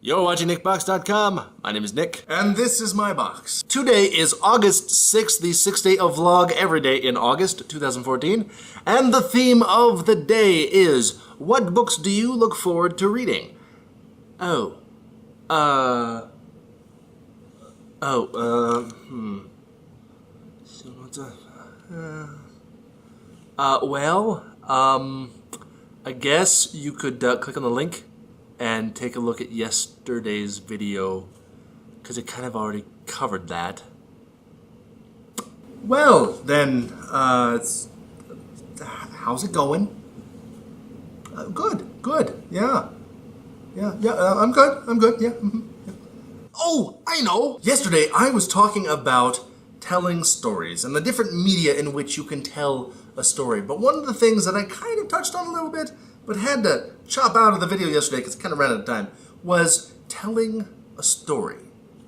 You're watching NickBox.com. My name is Nick. And this is my box. Today is August 6th, the 6th day of vlog, every day in August 2014. And the theme of the day is, what books do you look forward to reading? Well, I guess you could click on the link and take a look at yesterday's video, because it kind of already covered that. Well, then, how's it going? Good, yeah. I'm good, yeah. Oh, I know! Yesterday, I was talking about telling stories and the different media in which you can tell a story. But one of the things that I kind of touched on a little bit, but had to chop out of the video yesterday because it kind of ran out of time, was telling a story.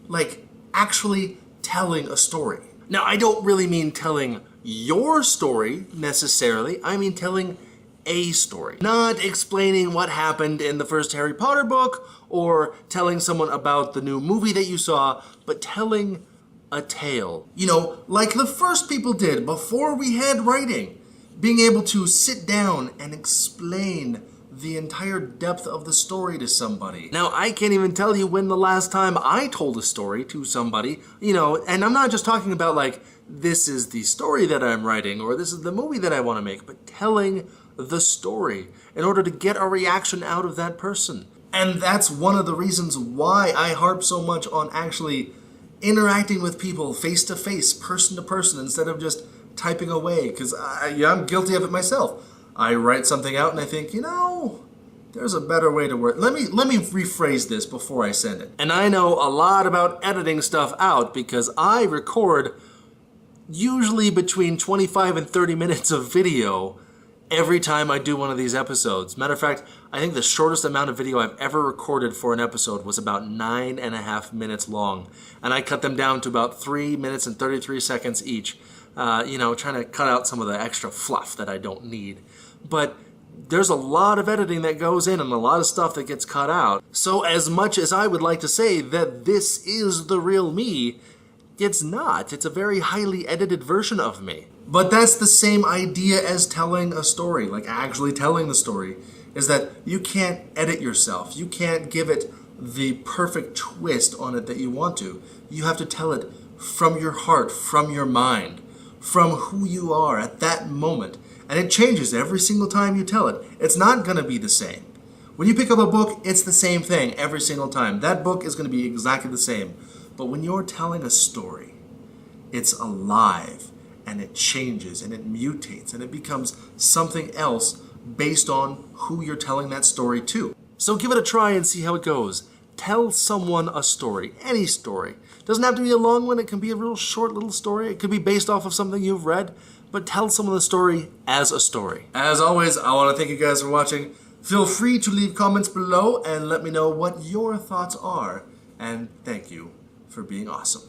Like, actually telling a story. Now, I don't really mean telling your story, necessarily. I mean telling a story. Not explaining what happened in the first Harry Potter book, or telling someone about the new movie that you saw, but telling a tale. You know, like the first people did before we had writing. Being able to sit down and explain the entire depth of the story to somebody. Now, I can't even tell you when the last time I told a story to somebody, you know, and I'm not just talking about like, this is the story that I'm writing, or this is the movie that I want to make, but telling the story in order to get a reaction out of that person. And that's one of the reasons why I harp so much on actually interacting with people face to face, person to person, instead of just typing away, because I'm guilty of it myself. I write something out and I think, you know, there's a better way to work. Let me rephrase this before I send it. And I know a lot about editing stuff out because I record usually between 25 and 30 minutes of video every time I do one of these episodes. Matter of fact, I think the shortest amount of video I've ever recorded for an episode was about 9.5 minutes long. And I cut them down to about 3 minutes and 33 seconds each. You know, trying to cut out some of the extra fluff that I don't need. But there's a lot of editing that goes in and a lot of stuff that gets cut out. So as much as I would like to say that this is the real me, it's not. It's a very highly edited version of me. But that's the same idea as telling a story, like actually telling the story, is that you can't edit yourself. You can't give it the perfect twist on it that you want to. You have to tell it from your heart, from your mind, from who you are at that moment. And it changes every single time you tell it. It's not going to be the same. When you pick up a book, it's the same thing every single time. That book is going to be exactly the same. But when you're telling a story, it's alive, and it changes, and it mutates, and it becomes something else based on who you're telling that story to. So give it a try and see how it goes. Tell someone a story, any story. Doesn't have to be a long one, it can be a real short little story. It could be based off of something you've read, but tell someone the story as a story. As always, I want to thank you guys for watching. Feel free to leave comments below and let me know what your thoughts are. And thank you for being awesome.